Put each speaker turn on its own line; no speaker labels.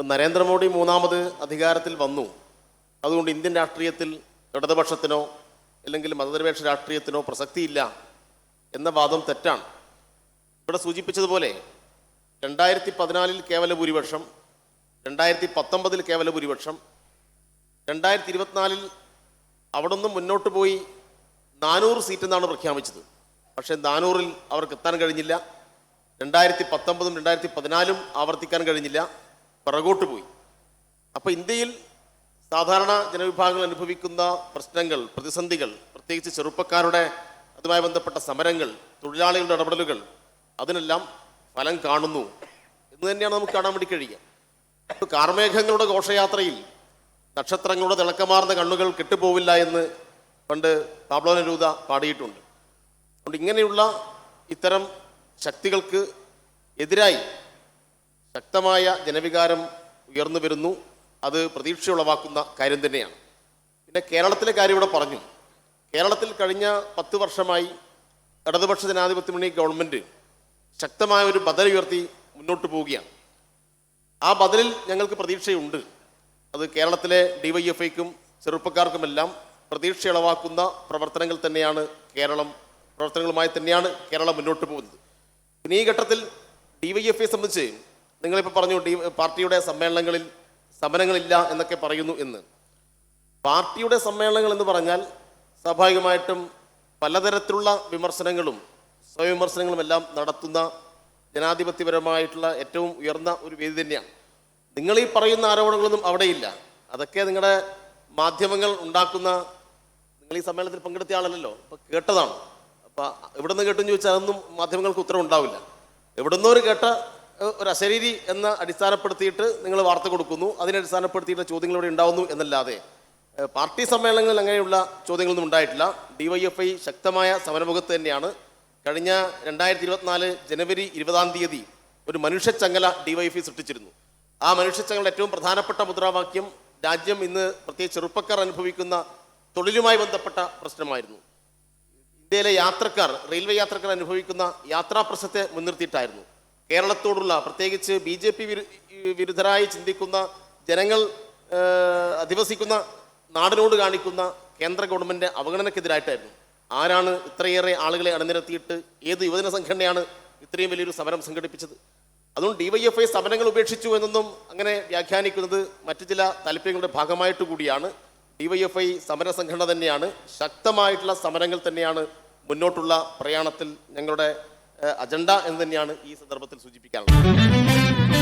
നരേന്ദ്രമോദി മൂന്നാമത് അധികാരത്തിൽ വന്നു. അതുകൊണ്ട് ഇന്ത്യൻ രാഷ്ട്രീയത്തിൽ ഇടതുപക്ഷത്തിനോ അല്ലെങ്കിൽ മതനിരപേക്ഷ രാഷ്ട്രീയത്തിനോ പ്രസക്തിയില്ല എന്ന വാദം തെറ്റാണ്. ഇവിടെ സൂചിപ്പിച്ചതുപോലെ 2014 കേവല ഭൂരിപക്ഷം, 2019 കേവല ഭൂരിപക്ഷം, 2024 അവിടെ നിന്നും മുന്നോട്ട് പോയി 400 സീറ്റ് എന്നാണ് പ്രഖ്യാപിച്ചത്. പക്ഷേ 400-ൽ അവർക്ക് എത്താൻ കഴിഞ്ഞില്ല. 2019-ഉം 2014-ഉം ആവർത്തിക്കാൻ കഴിഞ്ഞില്ല, പിറകോട്ട് പോയി. അപ്പോൾ ഇന്ത്യയിൽ സാധാരണ ജനവിഭാഗങ്ങൾ അനുഭവിക്കുന്ന പ്രശ്നങ്ങൾ, പ്രതിസന്ധികൾ, പ്രത്യേകിച്ച് ചെറുപ്പക്കാരുടെ അതുമായി ബന്ധപ്പെട്ട സമരങ്ങൾ, തൊഴിലാളികളുടെ ഇടപെടലുകൾ, അതിനെല്ലാം ഫലം കാണുന്നു എന്ന് തന്നെയാണ് നമുക്ക് കാണാൻ വേണ്ടി കഴിയുക. കാർമേഘങ്ങളുടെ ഘോഷയാത്രയിൽ നക്ഷത്രങ്ങളുടെ തിളക്കമാർന്ന കണ്ണുകൾ കെട്ടുപോവില്ല എന്ന് പണ്ട് പാബ്ലോ നെരൂദ പാടിയിട്ടുണ്ട്. അതുകൊണ്ട് ഇങ്ങനെയുള്ള ഇത്തരം ശക്തികൾക്ക് എതിരായി ശക്തമായ ജനവികാരം ഉയർന്നു വരുന്നു. അത് പ്രതീക്ഷ ഉളവാക്കുന്ന കാര്യം തന്നെയാണ്. പിന്നെ കേരളത്തിലെ കാര്യം ഇവിടെ പറഞ്ഞു. കേരളത്തിൽ കഴിഞ്ഞ 10 വർഷമായി ഇടതുപക്ഷ ജനാധിപത്യ മുന്നണി ഗവൺമെൻറ് ശക്തമായ ഒരു ബദൽ ഉയർത്തി മുന്നോട്ട് പോവുകയാണ്. ആ ബദലിൽ ഞങ്ങൾക്ക് പ്രതീക്ഷയുണ്ട്. അത് കേരളത്തിലെ DYFIക്കും ചെറുപ്പക്കാർക്കുമെല്ലാം പ്രതീക്ഷ ഉളവാക്കുന്ന പ്രവർത്തനങ്ങളുമായി തന്നെയാണ് കേരളം മുന്നോട്ട് പോകുന്നത്. പിന്നെ ഈ ഘട്ടത്തിൽ DYFI സംബന്ധിച്ച് നിങ്ങളിപ്പോൾ പറഞ്ഞു പാർട്ടിയുടെ സമ്മേളനങ്ങളിൽ സമരങ്ങളില്ല എന്നൊക്കെ പറയുന്നു എന്ന്. പാർട്ടിയുടെ സമ്മേളനങ്ങൾ എന്ന് പറഞ്ഞാൽ സ്വാഭാവികമായിട്ടും പലതരത്തിലുള്ള വിമർശനങ്ങളും സ്വയംവിമർശനങ്ങളും എല്ലാം നടത്തുന്ന ജനാധിപത്യപരമായിട്ടുള്ള ഏറ്റവും ഉയർന്ന ഒരു വേദി തന്നെയാണ്. നിങ്ങൾ ഈ പറയുന്ന ആരോപണങ്ങളൊന്നും അവിടെയില്ല. അതൊക്കെ നിങ്ങളുടെ മാധ്യമങ്ങൾ ഉണ്ടാക്കുന്ന, നിങ്ങൾ ഈ സമ്മേളനത്തിൽ പങ്കെടുത്ത ആളല്ലല്ലോ, അപ്പോൾ കേട്ടതാണ്. അപ്പോൾ എവിടെ നിന്ന് കേട്ടെന്ന് ചോദിച്ചാൽ അതൊന്നും മാധ്യമങ്ങൾക്ക് ഉത്തരം ഉണ്ടാവില്ല. എവിടുന്നോ ഒരു കേട്ട ഒരു അശരീരി എന്ന അടിസ്ഥാനപ്പെടുത്തിയിട്ട് നിങ്ങൾ വാർത്ത കൊടുക്കുന്നു, അതിനെ അടിസ്ഥാനപ്പെടുത്തിയിട്ട് ചോദ്യങ്ങൾ ഇവിടെ ഉണ്ടാവുന്നു എന്നല്ലാതെ പാർട്ടി സമ്മേളനങ്ങളിൽ അങ്ങനെയുള്ള ചോദ്യങ്ങളൊന്നും ഉണ്ടായിട്ടില്ല. DYFI ശക്തമായ സമരമുഖത്ത് തന്നെയാണ്. കഴിഞ്ഞ 2024 ജനുവരി 20-ാം തീയതി ഒരു മനുഷ്യച്ചങ്ങല DYFI സൃഷ്ടിച്ചിരുന്നു. ആ മനുഷ്യച്ചങ്ങലയുടെ ഏറ്റവും പ്രധാനപ്പെട്ട മുദ്രാവാക്യം രാജ്യം ഇന്ന് പ്രത്യേകിച്ച് ചെറുപ്പക്കാർ അനുഭവിക്കുന്ന തൊഴിലുമായി ബന്ധപ്പെട്ട പ്രശ്നമായിരുന്നു. ഇന്ത്യയിലെ യാത്രക്കാർ, റെയിൽവേ യാത്രക്കാർ അനുഭവിക്കുന്ന യാത്രാ പ്രശ്നത്തെ മുൻനിർത്തിയിട്ടായിരുന്നു. കേരളത്തോടുള്ള, പ്രത്യേകിച്ച് BJP വിരുദ്ധരായി ചിന്തിക്കുന്ന ജനങ്ങൾ അധിവസിക്കുന്ന നാടിനോട് കാണിക്കുന്ന കേന്ദ്ര ഗവൺമെൻറ് അവഗണനയ്ക്കെതിരായിട്ടായിരുന്നു. ആരാണ് ഇത്രയേറെ ആളുകളെ അണിനിരത്തിയിട്ട്, ഏത് യുവജന സംഘടനയാണ് ഇത്രയും വലിയൊരു സമരം സംഘടിപ്പിച്ചത്? അതുകൊണ്ട് DYFI സമരങ്ങൾ ഉപേക്ഷിച്ചു എന്നൊന്നും അങ്ങനെ വ്യാഖ്യാനിക്കുന്നത് മറ്റു ചില താല്പര്യങ്ങളുടെ ഭാഗമായിട്ട് കൂടിയാണ്. DYFI സമര സംഘടന തന്നെയാണ്. ശക്തമായിട്ടുള്ള സമരങ്ങൾ തന്നെയാണ് മുന്നോട്ടുള്ള പ്രയാണത്തിൽ ഞങ്ങളുടെ അജണ്ട എന്ന് തന്നെയാണ് ഈ സന്ദർഭത്തിൽ സൂചിപ്പിക്കാനുള്ളത്.